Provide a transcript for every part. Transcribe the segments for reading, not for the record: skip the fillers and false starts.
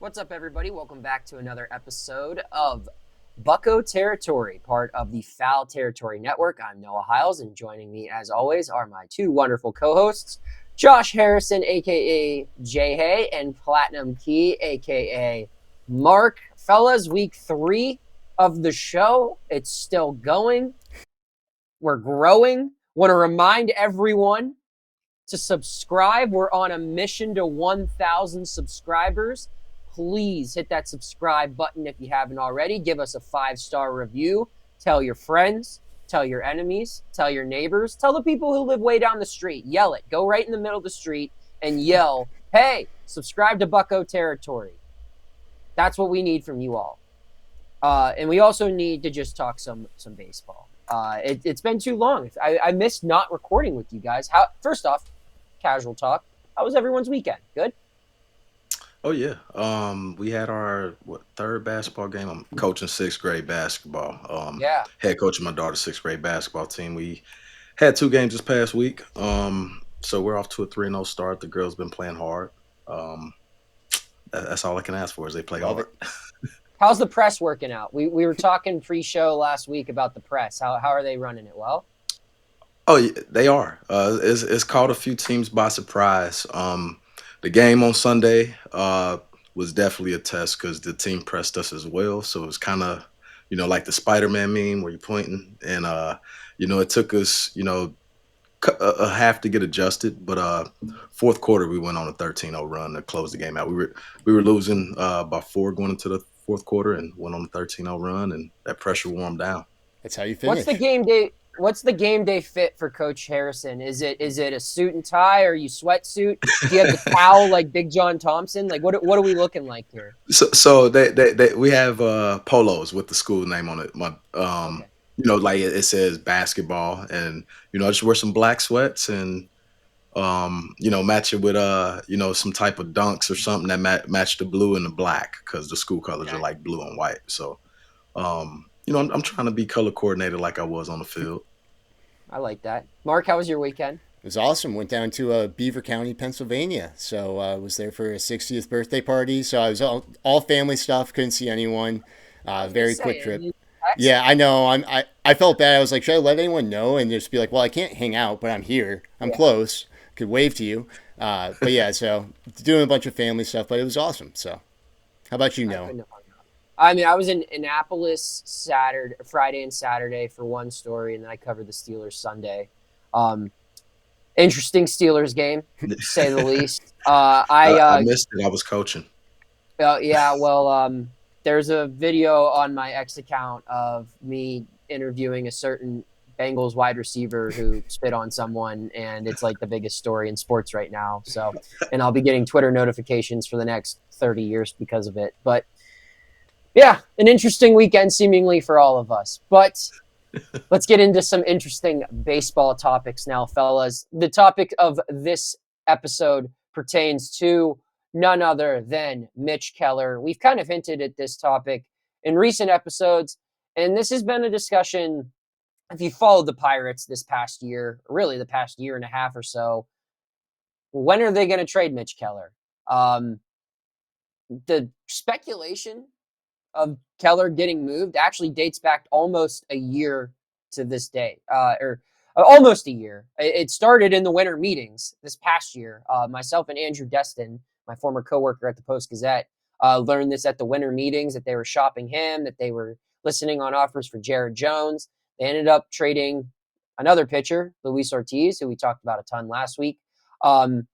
What's up, everybody? Welcome back to another episode of Bucco Territory, part of the Foul Territory Network. I'm Noah Hiles, and joining me, as always, are my two wonderful co-hosts, Josh Harrison, a.k.a. Jay Hay, and Platinum Key, a.k.a. Mark. Fellas, week 3 of the show. It's still going. We're growing. Want to remind everyone to subscribe. We're on a mission to 1,000 subscribers. Please hit that subscribe button if you haven't already. Give us a 5-star review. Tell your friends, tell your enemies, tell your neighbors, tell the people who live way down the street. Yell it. Go right in the middle of the street and yell, hey, subscribe to Bucco Territory. That's what we need from you all. And we also need to just talk some baseball. It's been too long. I missed not recording with you guys. First off, casual talk. How was everyone's weekend? Good? Oh yeah. We had our third basketball game. I'm coaching sixth grade basketball. Yeah. Head coach of my daughter's sixth grade basketball team. We had 2 games this past week. So we're off to a 3-0 start. The girls been playing hard. Um, that's all I can ask for is they play Love hard. it. How's the press working out? We were talking pre-show last week about the press. How are they running it well? Oh, yeah, they are. It's caught a few teams by surprise. The game on Sunday was definitely a test because the team pressed us as well. So it was kind of, like the Spider-Man meme where you're pointing, and it took us, a half to get adjusted. But fourth quarter, we went on a 13-0 run to close the game out. We were losing by 4 going into the fourth quarter, and went on a 13-0 run, and that pressure warmed down. That's how you What's finish. the game day? What's the game day fit for Coach Harrison? Is it a suit and tie? Or are you sweatsuit? Do you have the towel like Big John Thompson? Like what are we looking like here? So we have polos with the school name on it. Okay. Like it says basketball, and I just wear some black sweats and match it with some type of dunks or something that match the blue and the black because the school colors are Okay. like blue and white. So I'm trying to be color coordinated like I was on the field. I like that. Mark, how was your weekend? It was awesome. Went down to Beaver County, Pennsylvania. So I was there for a 60th birthday party. So I was all family stuff. Couldn't see anyone. I was gonna Very say, quick are trip. you Yeah, Texan? I know. I felt bad. I was like, should I let anyone know and just be like, well, I can't hang out, but I'm here. I'm Yeah. close. Could wave to you. But yeah, so doing a bunch of family stuff, but it was awesome. So how about you, I Noah? couldn't have hung out. I mean, I was in Annapolis Friday and Saturday for one story, and then I covered the Steelers Sunday. Um, Interesting Steelers game, to say the least. I missed it. I was coaching. Yeah, well, there's a video on my X account of me interviewing a certain Bengals wide receiver who spit on someone, and it's like the biggest story in sports right now. So, and I'll be getting Twitter notifications for the next 30 years because of it. But yeah, an interesting weekend seemingly for all of us. But let's get into some interesting baseball topics now, fellas. The topic of this episode pertains to none other than Mitch Keller. We've kind of hinted at this topic in recent episodes, and this has been a discussion. If you followed the Pirates this past year, really the past year and a half or so, when are they going to trade Mitch Keller? Um, the speculation of Keller getting moved actually dates back almost a year to this day, or almost a year. It started in the winter meetings this past year. Myself and Andrew Destin, my former coworker at the Post Gazette, learned this at the winter meetings that they were shopping him, that they were listening on offers for Jared Jones. They ended up trading another pitcher, Luis Ortiz, who we talked about a ton last week. Um,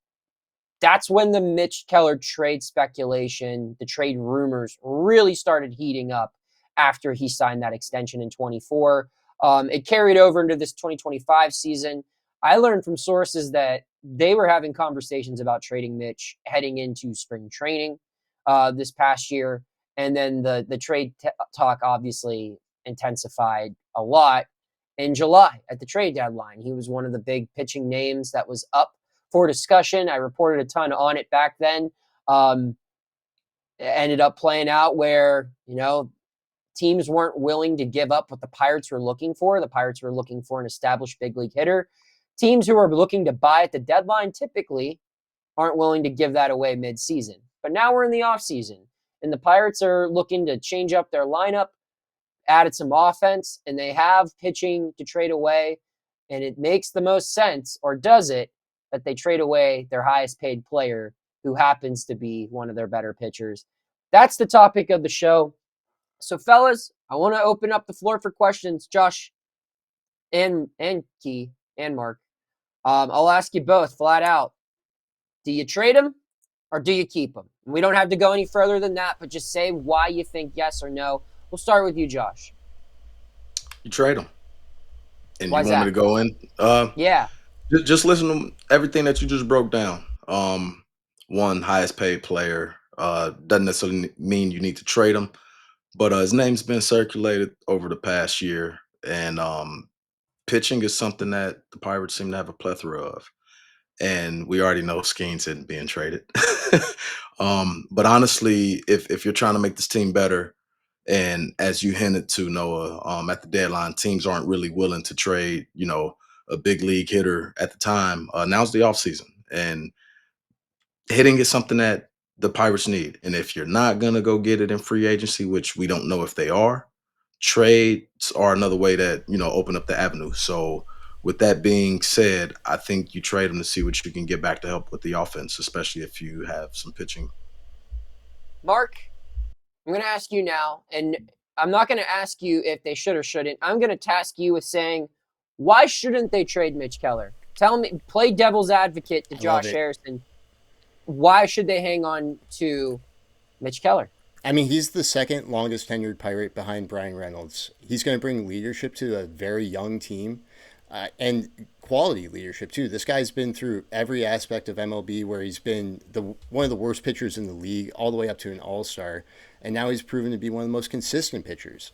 that's when the Mitch Keller trade speculation, the trade rumors really started heating up after he signed that extension in 24. It carried over into this 2025 season. I learned from sources that they were having conversations about trading Mitch heading into spring training this past year. And then the trade talk obviously intensified a lot in July at the trade deadline. He was one of the big pitching names that was up for discussion. I reported a ton on it back then. Um, it ended up playing out where, teams weren't willing to give up what the Pirates were looking for. The Pirates were looking for an established big league hitter. Teams who are looking to buy at the deadline typically aren't willing to give that away mid-season. But now we're in the offseason. and the Pirates are looking to change up their lineup, added some offense, and they have pitching to trade away, and it makes the most sense, or does it, that they trade away their highest paid player who happens to be one of their better pitchers. That's the topic of the show. So, fellas, I want to open up the floor for questions. Josh and Key and Mark. I'll ask you both flat out. Do you trade him or do you keep him? And we don't have to go any further than that, but just say why you think yes or no. We'll start with you, Josh. You trade him. And Why's you want that? me to go in? Yeah. Just listen to everything that you just broke down. One, highest paid player. Doesn't necessarily mean you need to trade him, but his name's been circulated over the past year, and pitching is something that the Pirates seem to have a plethora of. And we already know Skeens isn't being traded. But honestly, if you're trying to make this team better, and as you hinted to, Noah, at the deadline, teams aren't really willing to trade, a big league hitter at the time. Now's the offseason, and hitting is something that the Pirates need. And if you're not gonna go get it in free agency, which we don't know if they are, trades are another way that open up the avenue. So with that being said, I think you trade them to see what you can get back to help with the offense, especially if you have some pitching. Mark, I'm going to ask you now, and I'm not going to ask you if they should or shouldn't. I'm going to task you with saying, why shouldn't they trade Mitch Keller? Tell me, play devil's advocate to Josh Harrison. Why should they hang on to Mitch Keller? I mean, he's the second longest tenured Pirate behind Brian Reynolds. He's going to bring leadership to a very young team, and quality leadership too. This guy's been through every aspect of MLB, where he's been one of the worst pitchers in the league, all the way up to an all-star, and now he's proven to be one of the most consistent pitchers.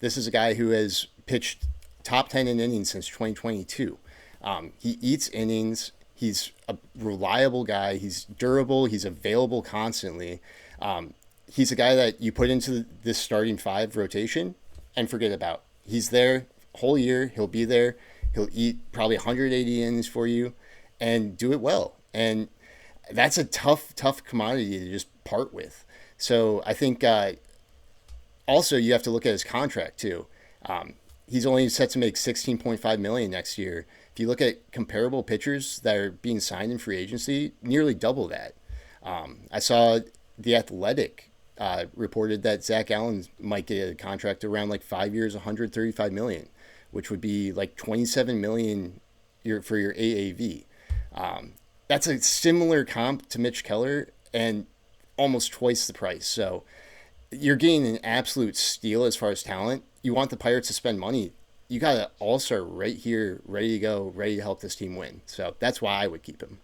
This is a guy who has pitched top 10 in innings since 2022. He eats innings. He's a reliable guy. He's durable. He's available constantly. He's a guy that you put into this starting five rotation and forget about. He's there whole year. He'll be there. He'll eat probably 180 innings for you and do it well. And that's a tough commodity to just part with. So I think also you have to look at his contract too. He's only set to make $16.5 million next year. If you look at comparable pitchers that are being signed in free agency, nearly double that. I saw The Athletic reported that Zach Allen might get a contract around like 5 years, $135 million, which would be like $27 million for your AAV. That's a similar comp to Mitch Keller and almost twice the price. So you're getting an absolute steal as far as talent. You want the Pirates to spend money. You got an all-star right here, ready to go, ready to help this team win. So that's why I would keep him.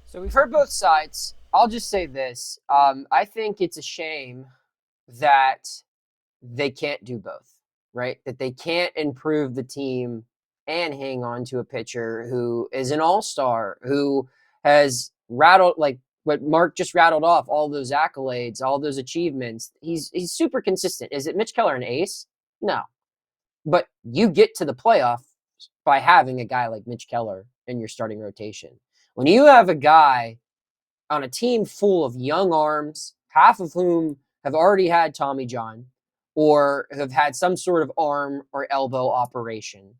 So we've heard both sides. I'll just say this. I think it's a shame that they can't do both, right? That they can't improve the team and hang on to a pitcher who is an all-star, who has rattled, like what Mark just rattled off, all those accolades, all those achievements. He's super consistent. Is it Mitch Keller an ace? No. But you get to the playoffs by having a guy like Mitch Keller in your starting rotation. When you have a guy on a team full of young arms, half of whom have already had Tommy John or have had some sort of arm or elbow operation,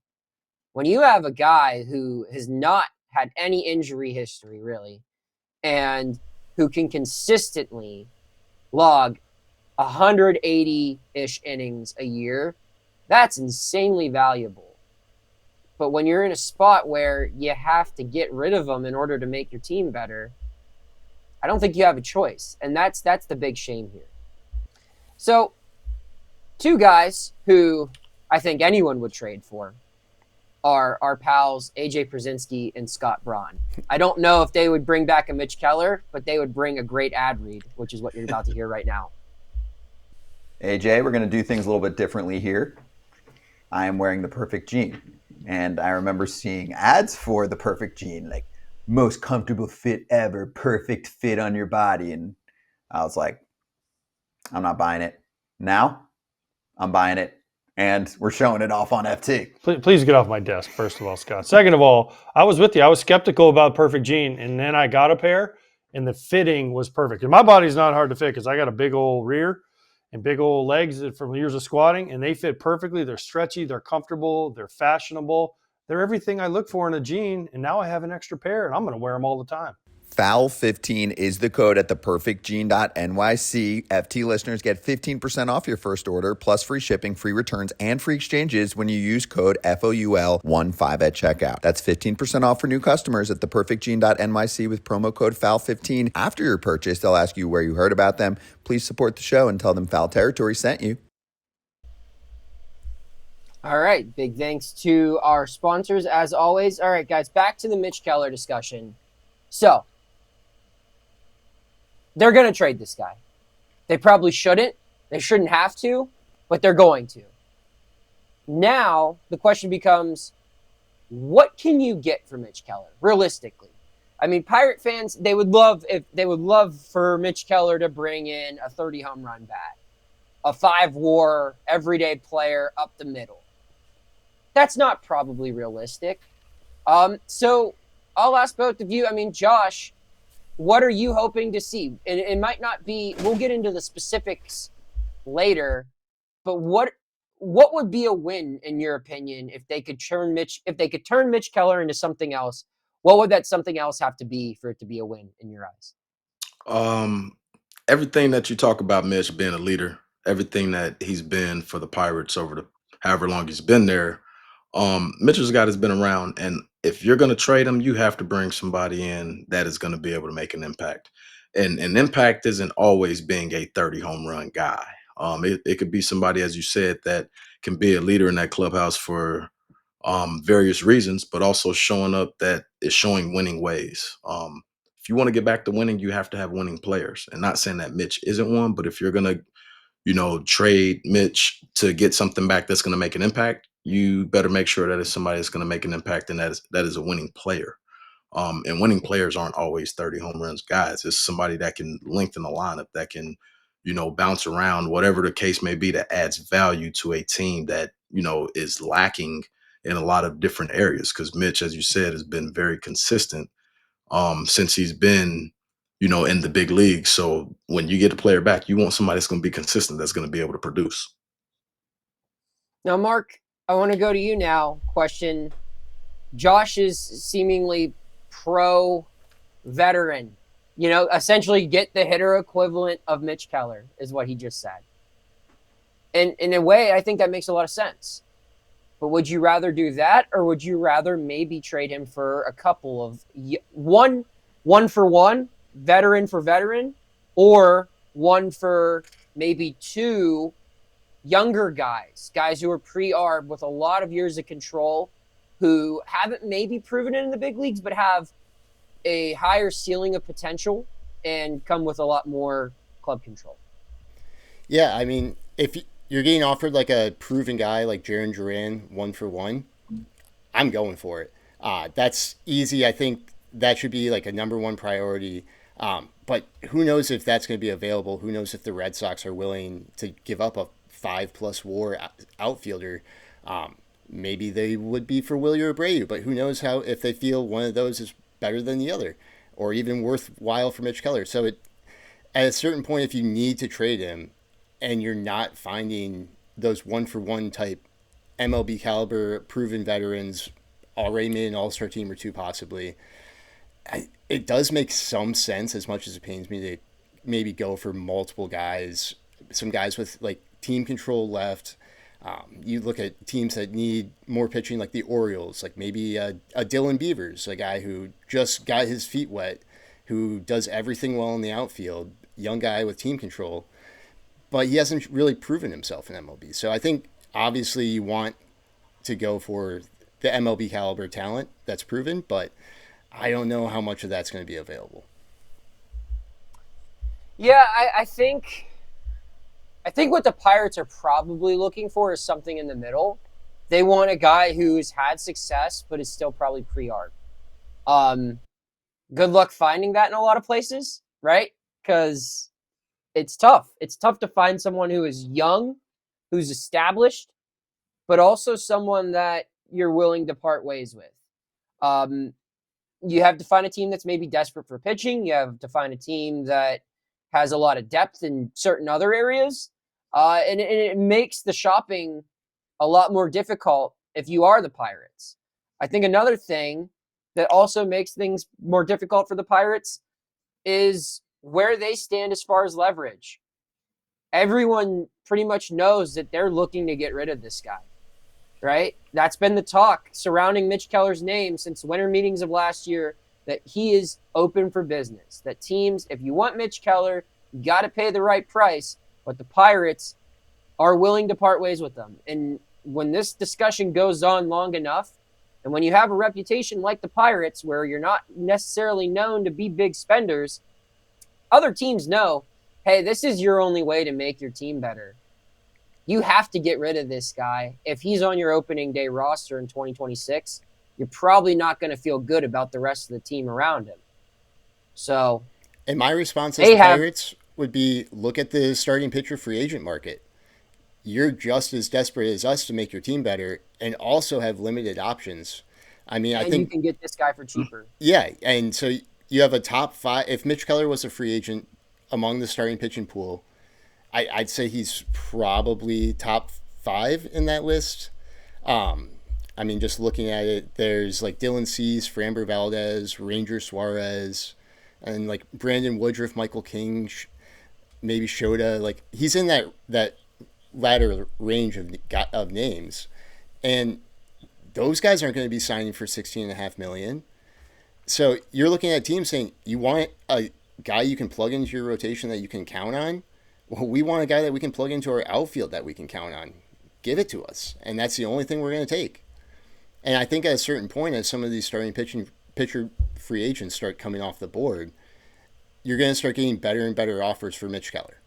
when you have a guy who has not had any injury history really, and who can consistently log 180-ish innings a year, that's insanely valuable. But when you're in a spot where you have to get rid of them in order to make your team better, I don't think you have a choice. And that's the big shame here. So, two guys who I think anyone would trade for are our pals AJ Przinsky and Scott Braun. I don't know if they would bring back a Mitch Keller, but they would bring a great ad read, which is what you're about to hear right now. AJ, we're going to do things a little bit differently here. I am wearing the Perfect Jean. And I remember seeing ads for the Perfect Jean, like most comfortable fit ever, perfect fit on your body. And I was like, I'm not buying it. Now, I'm buying it. And we're showing it off on FT. Please get off my desk, first of all, Scott. Second of all, I was with you. I was skeptical about Perfect Jean, and then I got a pair, and the fitting was perfect. And my body's not hard to fit because I got a big old rear and big old legs from years of squatting, and they fit perfectly. They're stretchy, they're comfortable, they're fashionable. They're everything I look for in a jean, and now I have an extra pair, and I'm going to wear them all the time. FOUL15 is the code at theperfectjean.nyc. FT listeners get 15% off your first order, plus free shipping, free returns, and free exchanges when you use code FOUL15 at checkout. That's 15% off for new customers at theperfectjean.nyc with promo code FOUL15. After your purchase, they'll ask you where you heard about them. Please support the show and tell them Foul Territory sent you. All right. Big thanks to our sponsors, as always. All right, guys, back to the Mitch Keller discussion. So, they're going to trade this guy. They probably shouldn't. They shouldn't have to, but they're going to. Now, the question becomes, what can you get for Mitch Keller, realistically? I mean, Pirate fans, they would love for Mitch Keller to bring in a 30 home run bat, a 5-WAR everyday player up the middle. That's not probably realistic. So I'll ask both of you. I mean, Josh, what are you hoping to see? And it might not be, we'll get into the specifics later, but what would be a win in your opinion if they could turn Mitch Keller into something else? What would that something else have to be for it to be a win in your eyes? Everything that you talk about Mitch being a leader, everything that he's been for the Pirates over the however long he's been there. Mitchell's guy has been around, and if you're going to trade him, you have to bring somebody in that is going to be able to make an impact. And an impact isn't always being a 30 home run guy. It could be somebody, as you said, that can be a leader in that clubhouse for various reasons, but also showing up that is showing winning ways. If you want to get back to winning, you have to have winning players. And not saying that Mitch isn't one, but if you're going to trade Mitch to get something back that's going to make an impact, you better make sure that it's somebody that's going to make an impact and that is a winning player. And winning players aren't always 30 home runs guys. It's somebody that can lengthen the lineup, that can, bounce around, whatever the case may be, that adds value to a team that, is lacking in a lot of different areas. Because Mitch, as you said, has been very consistent since he's been in the big league. So when you get a player back, you want somebody that's going to be consistent, that's going to be able to produce. Now, Mark, I want to go to you now. Question. Josh is seemingly pro-veteran. Essentially get the hitter equivalent of Mitch Keller is what he just said. And in a way, I think that makes a lot of sense. But would you rather do that, or would you rather maybe trade him for a couple of one for one, veteran for veteran, or one for maybe two younger guys who are pre-arb with a lot of years of control, who haven't maybe proven it in the big leagues, but have a higher ceiling of potential and come with a lot more club control? Yeah, I mean, if you're getting offered like a proven guy like Jarren Duran, 1 for 1, I'm going for it. That's easy. I think that should be like a number one priority. But who knows if that's going to be available? Who knows if the Red Sox are willing to give up a 5+ WAR outfielder? Maybe they would be for Willie Abreu, but who knows if they feel one of those is better than the other, or even worthwhile for Mitch Keller. So at a certain point, if you need to trade him and you're not finding those 1 for 1 type MLB caliber proven veterans, already made an all-star team or two possibly, it does make some sense, as much as it pains me, to maybe go for multiple guys, some guys with like team control left. You look at teams that need more pitching, like the Orioles, like maybe a Dylan Beavers, a guy who just got his feet wet, who does everything well in the outfield, young guy with team control, but he hasn't really proven himself in MLB. So I think obviously you want to go for the MLB caliber talent that's proven, but I don't know how much of that's going to be available. Yeah, I think what the Pirates are probably looking for is something in the middle. They want a guy who's had success but is still probably pre-arb. Good luck finding that in a lot of places, right? Because it's tough. It's tough to find someone who is young, who's established, but also someone that you're willing to part ways with. you have to find a team that's maybe desperate for pitching. You have to find a team that has a lot of depth in certain other areas. And it makes the shopping a lot more difficult if you are the Pirates. I think another thing that also makes things more difficult for the Pirates is where they stand as far as leverage. Everyone pretty much knows that they're looking to get rid of this guy, right? That's been the talk surrounding Mitch Keller's name since winter meetings of last year, that he is open for business. That teams, if you want Mitch Keller, you got to pay the right price, but the Pirates are willing to part ways with them. And when this discussion goes on long enough, and when you have a reputation like the Pirates, where you're not necessarily known to be big spenders, other teams know, hey, this is your only way to make your team better. You have to get rid of this guy. If he's on your opening day roster in 2026, you're probably not going to feel good about the rest of the team around him. So, and my response as the Pirates would be, look at the starting pitcher free agent market. You're just as desperate as us to make your team better, and also have limited options. I mean, I think you can get this guy for cheaper. Yeah, and so you have a top 5. If Mitch Keller was a free agent among the starting pitching pool, I'd say he's probably top 5 in that list. I mean, just looking at it, there's like Dylan Cease, Framber Valdez, Ranger Suarez, and like Brandon Woodruff, Michael King, maybe Shota. Like, he's in that latter range of names, and those guys aren't going to be signing for $16.5 million. So you're looking at teams saying, you want a guy you can plug into your rotation that you can count on. Well, we want a guy that we can plug into our outfield that we can count on. Give it to us, and that's the only thing we're going to take. And I think at a certain point, as some of these starting pitcher free agents start coming off the board, you're going to start getting better and better offers for Mitch Keller.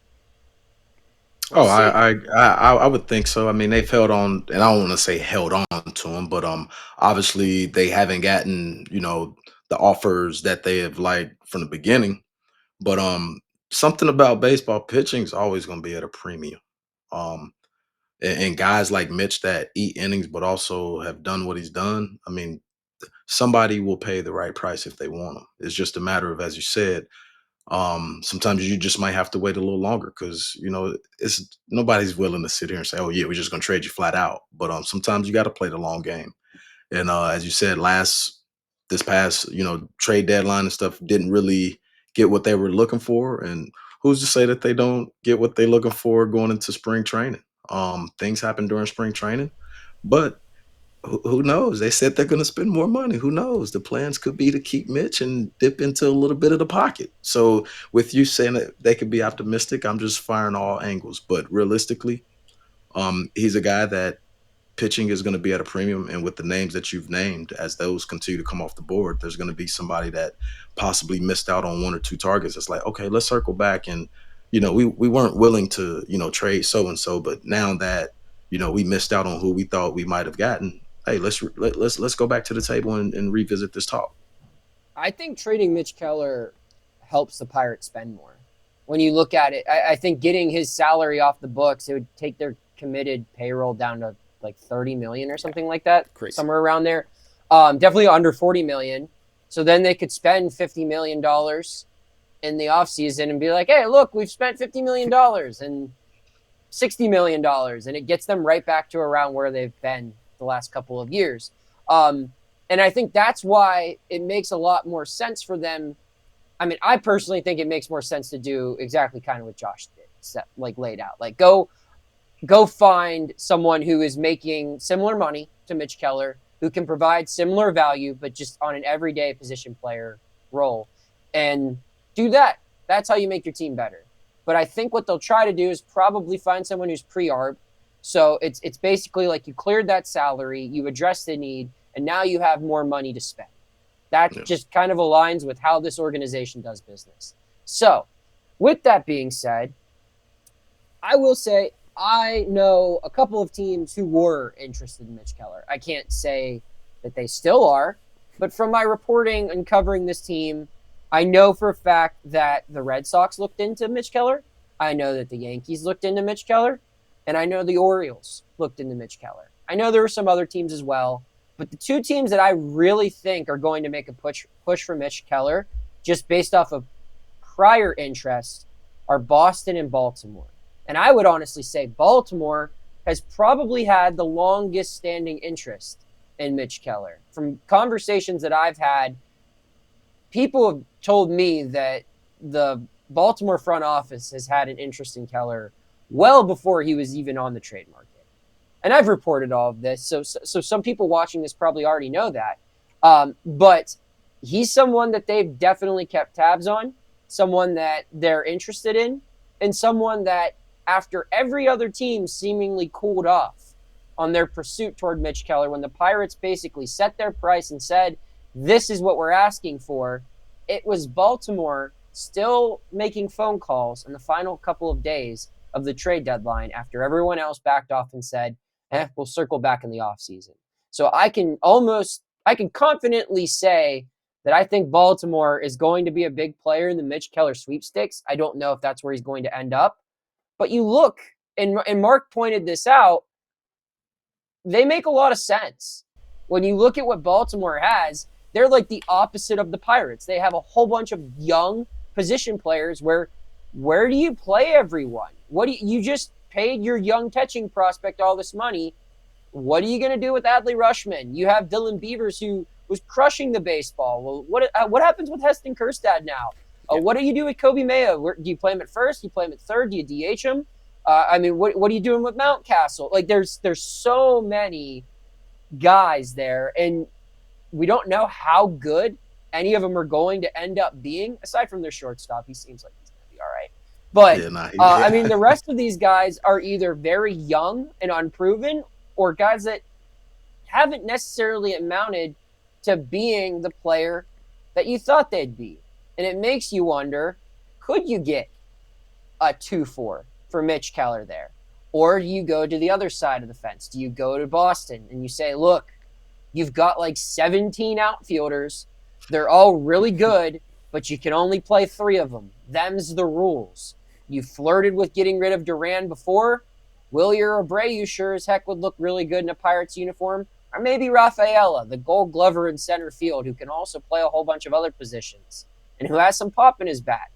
Oh, I would think so. I mean, they've held on, and I don't want to say held on to him, but obviously they haven't gotten, the offers that they have liked from the beginning. But something about baseball pitching is always going to be at a premium. Um, and guys like Mitch that eat innings, but also have done what he's done. I mean, somebody will pay the right price if they want him. It's just a matter of, as you said, sometimes you just might have to wait a little longer because it's nobody's willing to sit here and say, "Oh yeah, we're just gonna trade you flat out." But sometimes you got to play the long game. And as you said, this past trade deadline and stuff didn't really get what they were looking for. And who's to say that they don't get what they're looking for going into spring training? Things happen during spring training, but who knows? They said they're going to spend more money. Who knows? The plans could be to keep Mitch and dip into a little bit of the pocket. So with you saying that they could be optimistic, I'm just firing all angles. But realistically, he's a guy that pitching is going to be at a premium. And with the names that you've named, as those continue to come off the board, there's going to be somebody that possibly missed out on 1 or 2 targets. It's like, okay, let's circle back. And, we weren't willing to, trade so-and-so, but now that, we missed out on who we thought we might have gotten, hey, let's go back to the table and revisit this talk. I think trading Mitch Keller helps the Pirates spend more. When you look at it, I think getting his salary off the books, it would take their committed payroll down to like 30 million or something like that. Crazy. Somewhere around there. Definitely under 40 million. So then they could spend $50 million in the offseason and be like, hey, look, we've spent $50 million and $60 million. And it gets them right back to around where they've been the last couple of years. And I think that's why it makes a lot more sense for them. I mean, I personally think it makes more sense to do exactly kind of what Josh did, like laid out. Like go find someone who is making similar money to Mitch Keller, who can provide similar value, but just on an everyday position player role, and do that. That's how you make your team better. But I think what they'll try to do is probably find someone who's pre-arb. So it's basically like you cleared that salary, you addressed the need, and now you have more money to spend. That just kind of aligns with how this organization does business. So with that being said, I will say I know a couple of teams who were interested in Mitch Keller. I can't say that they still are, but from my reporting and covering this team, I know for a fact that the Red Sox looked into Mitch Keller. I know that the Yankees looked into Mitch Keller. And I know the Orioles looked into Mitch Keller. I know there were some other teams as well, But the two teams that I really think are going to make a push for Mitch Keller, just based off of prior interest, are Boston and Baltimore. And I would honestly say Baltimore has probably had the longest standing interest in Mitch Keller. From conversations that I've had, people have told me that the Baltimore front office has had an interest in Keller well before he was even on the trade market. And I've reported all of this, so some people watching this probably already know that. But he's someone that they've definitely kept tabs on, someone that they're interested in, and someone that after every other team seemingly cooled off on their pursuit toward Mitch Keller, when the Pirates basically set their price and said, this is what we're asking for, it was Baltimore still making phone calls in the final couple of days of the trade deadline after everyone else backed off and said, we'll circle back in the offseason. So I can confidently say that I think Baltimore is going to be a big player in the Mitch Keller sweepstakes. I don't know if that's where he's going to end up. But you look, and Mark pointed this out, they make a lot of sense. When you look at what Baltimore has, they're like the opposite of the Pirates. They have a whole bunch of young position players where do you play everyone? You just paid your young catching prospect all this money. What are you going to do with Adley Rutschman? You have Dylan Beavers, who was crushing the baseball. Well, what happens with Heston Kjerstad now? What do you do with Kobe Mayo? Do you play him at first? Do you play him at third? Do you DH him? What are you doing with Mountcastle? Like, there's so many guys there, and we don't know how good any of them are going to end up being, aside from their shortstop. He seems like he's going to be all right. But, the rest of these guys are either very young and unproven, or guys that haven't necessarily amounted to being the player that you thought they'd be. And it makes you wonder, could you get a 2-4 for Mitch Keller there? Or do you go to the other side of the fence? Do you go to Boston and you say, look, you've got like 17 outfielders. They're all really good, but you can only play 3 of them. Them's the rules. You flirted with getting rid of Duran before. Wilyer Abreu sure as heck would look really good in a Pirates uniform. Or maybe Rafaela, the Gold Glover in center field, who can also play a whole bunch of other positions and who has some pop in his bat.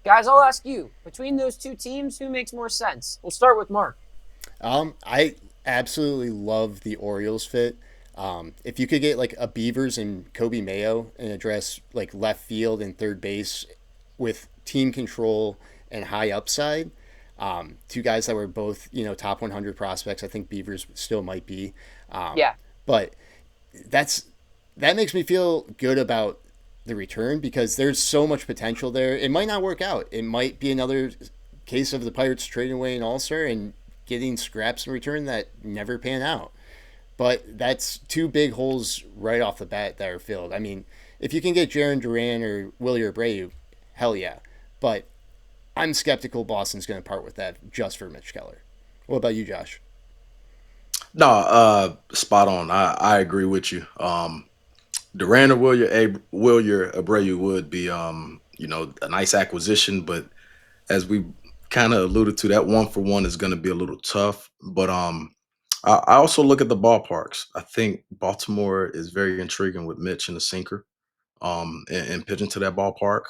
Guys, I'll ask you, between those two teams, who makes more sense? We'll start with Mark. I absolutely love the Orioles fit. If you could get like a Beavers and Kobe Mayo and address like left field and third base with team control and high upside, 2 guys that were both, top 100 prospects. I think Beavers still might be. But that makes me feel good about the return because there's so much potential there. It might not work out. It might be another case of the Pirates trading away an all-star and getting scraps in return that never pan out. But that's 2 big holes right off the bat that are filled. I mean, if you can get Jarren Duran or Wilyer Abreu, hell yeah. But I'm skeptical Boston's going to part with that just for Mitch Keller. What about you, Josh? No, spot on. I agree with you. Duran or Wilyer Abreu would be, a nice acquisition, but as we kind of alluded to, that 1-for-1 is going to be a little tough. But I also look at the ballparks. I think Baltimore is very intriguing with Mitch and the sinker, and pitching to that ballpark.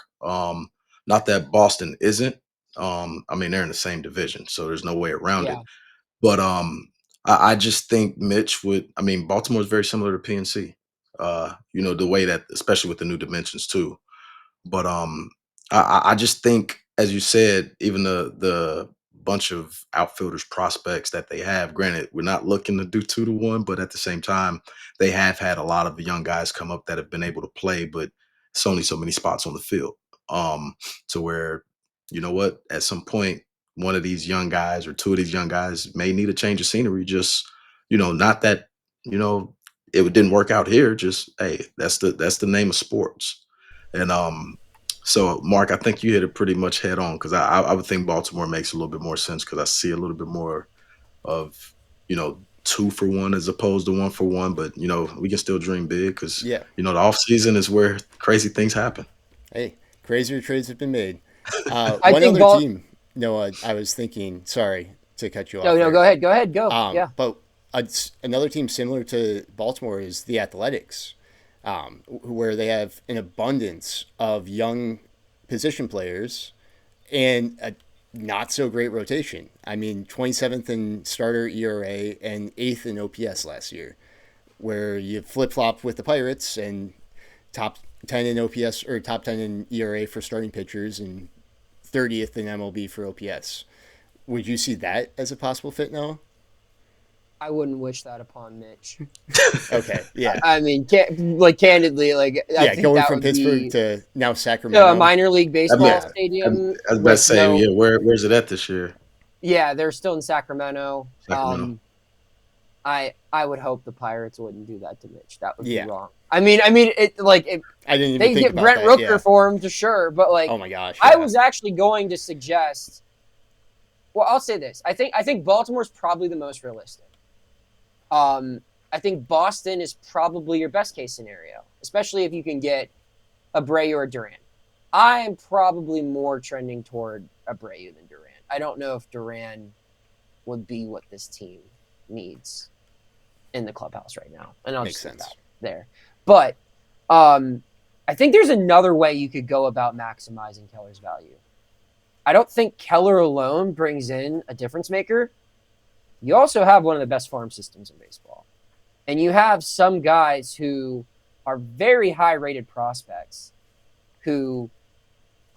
Not that Boston isn't. They're in the same division, so there's no way around it. Yeah. But I just think Mitch would. Baltimore is very similar to PNC. The way that, especially with the new dimensions too. But I just think, as you said, even the bunch of outfielders prospects that they have. Granted, we're not looking to do 2-to-1, but at the same time, they have had a lot of young guys come up that have been able to play, but it's only so many spots on the field. To where, at some point, one of these young guys or 2 of these young guys may need a change of scenery. Just, not that, it didn't work out here. Just, hey, that's the name of sports. And so, Mark, I think you hit it pretty much head on because I would think Baltimore makes a little bit more sense because I see a little bit more of, 2-for-1 as opposed to 1-for-1. But, we can still dream big because, the offseason is where crazy things happen. Hey, crazier trades have been made. I One think team, Noah, I was thinking, sorry to cut you off. No, there. go ahead. Go. But Another team similar to Baltimore is the Athletics, where they have an abundance of young position players and a not so great rotation. I mean, 27th in starter ERA and 8th in OPS last year, where you flip flop with the Pirates and top 10 in OPS or top 10 in ERA for starting pitchers and 30th in MLB for OPS. Would you see that as a possible fit, Noah? I wouldn't wish that upon Mitch. Okay, yeah. I mean, candidly, I think going that from would Pittsburgh be to now Sacramento. a minor league baseball Yeah. stadium. I was about to with say, no- yeah, where's it at this year? Yeah, they're still in Sacramento. Sacramento. I would hope the Pirates wouldn't do that to Mitch. That would Yeah. be wrong. I mean, I didn't even they think get about Brent that. Rooker Yeah. for him to sure, but Oh my gosh. I yeah. was actually going to suggest. Well, I'll say this. I think Baltimore's probably the most realistic. I think Boston is probably your best case scenario, especially if you can get Abreu or Durant. I am probably more trending toward Abreu than Durant. I don't know if Durant would be what this team needs in the clubhouse right now, and I'll Makes just leave sense. that there. But I think there's another way you could go about maximizing Keller's value. I don't think Keller alone brings in a difference maker. You also have one of the best farm systems in baseball. And you have some guys who are very high-rated prospects who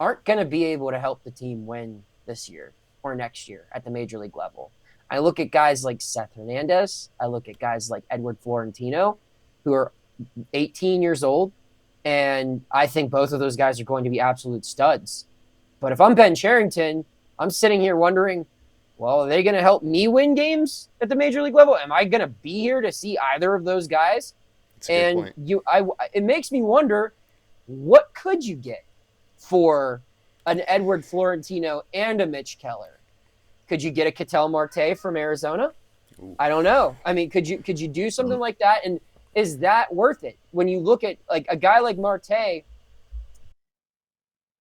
aren't going to be able to help the team win this year or next year at the major league level. I look at guys like Seth Hernandez. I look at guys like Edward Florentino, who are 18 years old. And I think both of those guys are going to be absolute studs. But if I'm Ben Cherington, I'm sitting here wondering, well, are they going to help me win games at the major league level? Am I going to be here to see either of those guys? That's a good point. It makes me wonder, what could you get for an Edward Florentino and a Mitch Keller? Could you get a Ketel Marte from Arizona? Ooh. I don't know. I mean, could you do something like that? And is that worth it? When you look at like a guy like Marte,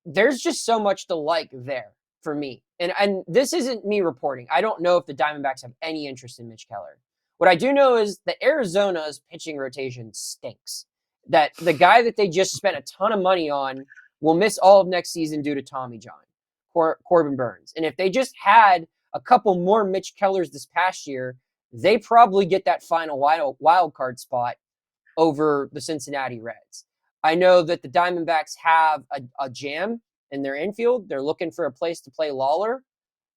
there's just so much to like there for me. And this isn't me reporting. I don't know if the Diamondbacks have any interest in Mitch Keller. What I do know is that Arizona's pitching rotation stinks. That the guy that they just spent a ton of money on will miss all of next season due to Tommy John, Corbin Burns. And if they just had a couple more Mitch Kellers this past year, they probably get that final wild card spot over the Cincinnati Reds. I know that the Diamondbacks have a jam in their infield. They're looking for a place to play Lawler.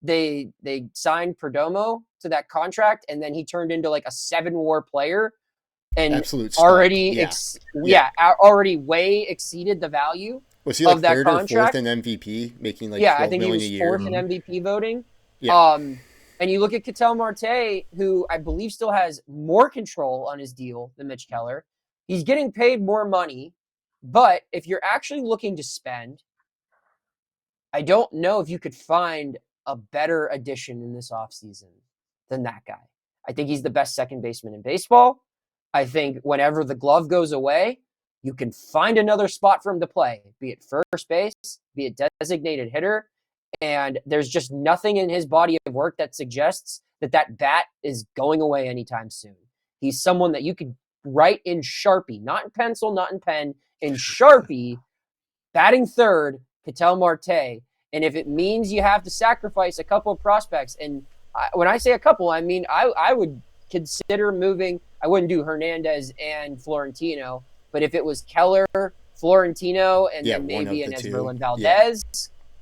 They signed Perdomo to that contract, and then he turned into like a 7-WAR player, and Absolute stud. already already way exceeded the value. Was he like of that third contract. or fourth in MVP, making like Yeah, $12 I think he million was a year? fourth in MVP voting. Yeah. And you look at Ketel Marte, who I believe still has more control on his deal than Mitch Keller. He's getting paid more money, but if you're actually looking to spend, I don't know if you could find a better addition in this offseason than that guy. I think he's the best second baseman in baseball. I think whenever the glove goes away, you can find another spot for him to play, be it first base, be it designated hitter. And there's just nothing in his body of work that suggests that bat is going away anytime soon. He's someone that you could write in Sharpie, not in pencil, not in pen, in Sharpie, batting third, Ketel Marte. And if it means you have to sacrifice a couple of prospects, and when I say a couple, I mean I would consider moving. I wouldn't do Hernandez and Florentino, but if it was Keller, Florentino, and then maybe an Esmeralda Valdez,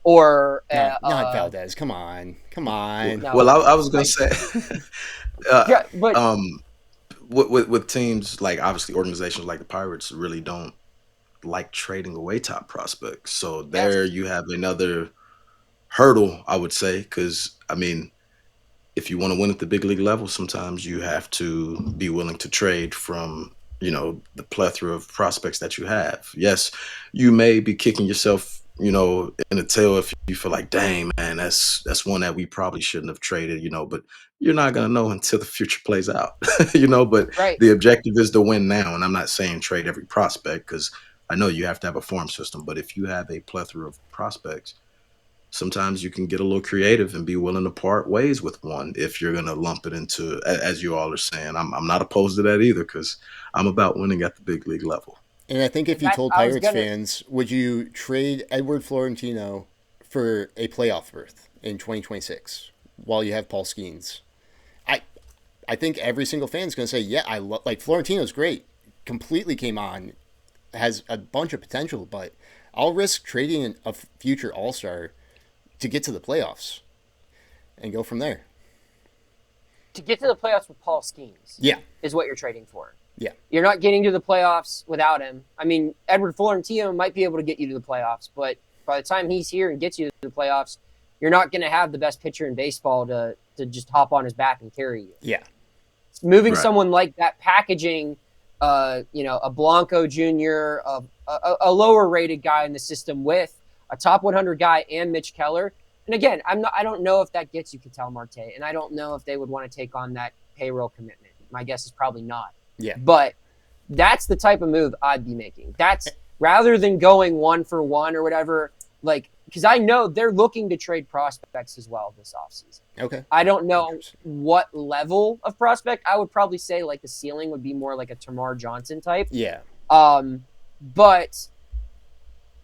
or not Valdez. Come on. No. Well, I was gonna say, yeah, but with teams like obviously organizations like the Pirates really don't like trading away top prospects. So there you have another hurdle, I would say, because I mean, if you want to win at the big league level, sometimes you have to be willing to trade from, the plethora of prospects that you have. Yes, you may be kicking yourself, in the tail if you feel like, dang, man, that's one that we probably shouldn't have traded, but you're not going to know until the future plays out, but right. The objective is to win now. And I'm not saying trade every prospect because I know you have to have a farm system, but if you have a plethora of prospects, sometimes you can get a little creative and be willing to part ways with one if you're going to lump it into, as you all are saying. I'm not opposed to that either because I'm about winning at the big league level. And I think if And you that told I was Pirates gonna fans, would you trade Edward Florentino for a playoff berth in 2026 while you have Paul Skeens? I I think every single fan is going to say, yeah, like Florentino's great, completely came on, has a bunch of potential, but I'll risk trading a future All Star to get to the playoffs and go from there. to get to the playoffs with Paul Skeens. Yeah, Is what you're trading for. yeah, You're not getting to the playoffs without him. I mean, Edward Florentino might be able to get you to the playoffs, but by the time he's here and gets you to the playoffs, you're not going to have the best pitcher in baseball to just hop on his back and carry you. yeah. Moving Right. someone like that, packaging, a Blanco Jr., a lower rated guy in the system with a top 100 guy and Mitch Keller. And again, I don't know if that gets you Ketel Marte, and I don't know if they would want to take on that payroll commitment. My guess is probably not. Yeah. But that's the type of move I'd be making. That's rather than going 1-for-1 or whatever, like, because I know they're looking to trade prospects as well this offseason. Okay. I don't know what level of prospect. I would probably say like the ceiling would be more like a Tamar Johnson type. Yeah. But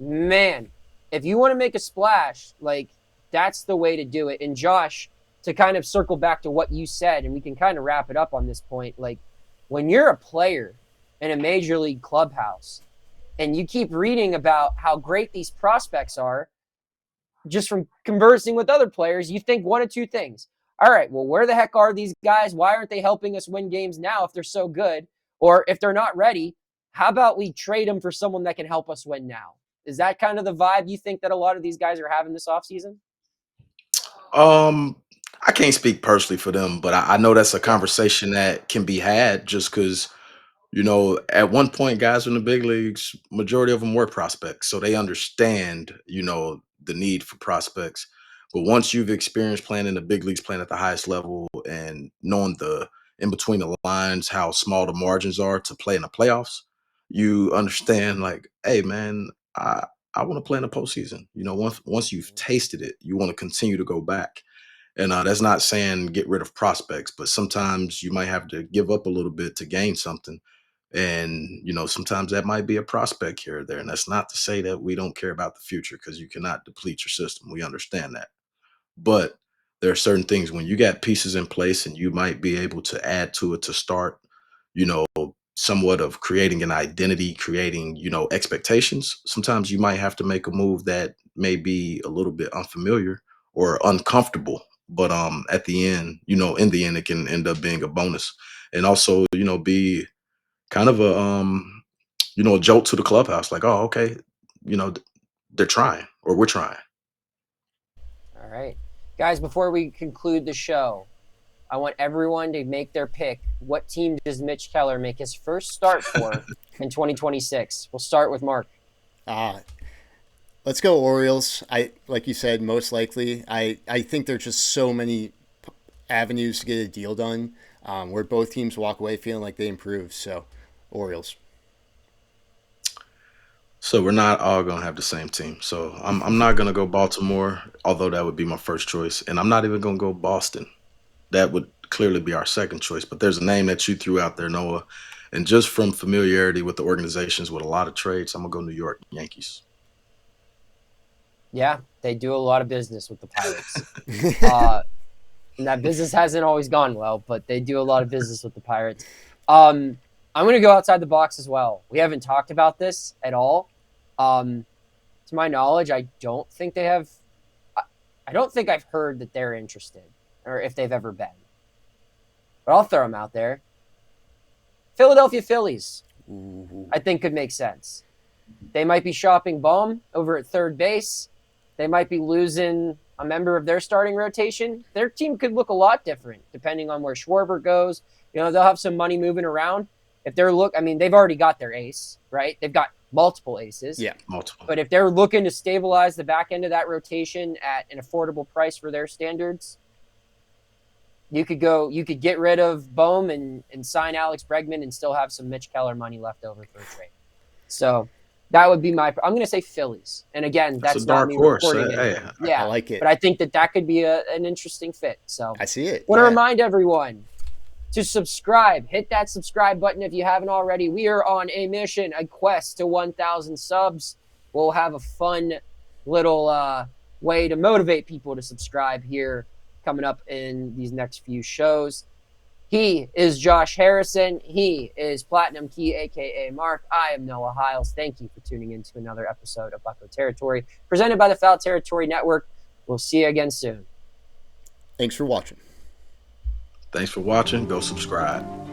man, if you want to make a splash, like that's the way to do it. And Josh, to kind of circle back to what you said, and we can kind of wrap it up on this point, like when you're a player in a major league clubhouse and you keep reading about how great these prospects are, just from conversing with other players, you think one of two things. All right, well, where the heck are these guys? Why aren't they helping us win games now if they're so good? Or if they're not ready, how about we trade them for someone that can help us win now? Is that kind of the vibe you think that a lot of these guys are having this offseason? I can't speak personally for them, but I know that's a conversation that can be had just because, at one point, guys in the big leagues, majority of them were prospects. So they understand, the need for prospects. But once you've experienced playing in the big leagues, playing at the highest level and knowing the in between the lines, how small the margins are to play in the playoffs, you understand like, hey man, I want to play in the postseason. Once you've tasted it, you want to continue to go back. And that's not saying get rid of prospects, but sometimes you might have to give up a little bit to gain something. And, sometimes that might be a prospect here or there. And that's not to say that we don't care about the future because you cannot deplete your system. We understand that. But there are certain things when you got pieces in place and you might be able to add to it to start, you know, somewhat of creating an identity, creating, expectations. Sometimes you might have to make a move that may be a little bit unfamiliar or uncomfortable. But at the end, in the end, it can end up being a bonus. And also, be kind of a jolt to the clubhouse, like, oh, okay, you know, th- they're trying or we're trying. All right. Guys, before we conclude the show, I want everyone to make their pick. What team does Mitch Keller make his first start for in 2026? We'll start with Mark. Let's go Orioles. Like you said, most likely. I think there's just so many avenues to get a deal done where both teams walk away feeling like they improved. So, Orioles. So we're not all gonna have the same team. So I'm not gonna go Baltimore, although that would be my first choice, and I'm not even gonna go Boston. That would clearly be our second choice. But there's a name that you threw out there, Noah, and just from familiarity with the organizations with a lot of trades, I'm gonna go New York Yankees. Yeah, they do a lot of business with the Pirates. And that business hasn't always gone well, but they do a lot of business with the Pirates. I'm going to go outside the box as well. We haven't talked about this at all. To my knowledge, I don't think they have. I don't think I've heard that they're interested, or if they've ever been. But I'll throw them out there. Philadelphia Phillies, I think could make sense. They might be shopping Baum over at third base. They might be losing a member of their starting rotation. Their team could look a lot different depending on where Schwarber goes. They'll have some money moving around. If they're they've already got their ace, right? They've got multiple aces. Yeah, Multiple. But if they're looking to stabilize the back end of that rotation at an affordable price for their standards, you could get rid of Bohm and sign Alex Bregman and still have some Mitch Keller money left over for a trade. So That would be I'm going to say Phillies. And again, That's that's a not dark me horse. reporting it. Hey, Yeah, I like it. but I think that could be an interesting fit. So I see it. want to Yeah. remind everyone to subscribe. Hit that subscribe button if you haven't already. We are on a mission, a quest to 1,000 subs. We'll have a fun little way to motivate people to subscribe here coming up in these next few shows. He is Josh Harrison. He is Platinum Key, a.k.a. Mark. I am Noah Hiles. Thank you for tuning in to another episode of Bucco Territory, presented by the Foul Territory Network. We'll see you again soon. Thanks for watching. thanks for watching. Go subscribe.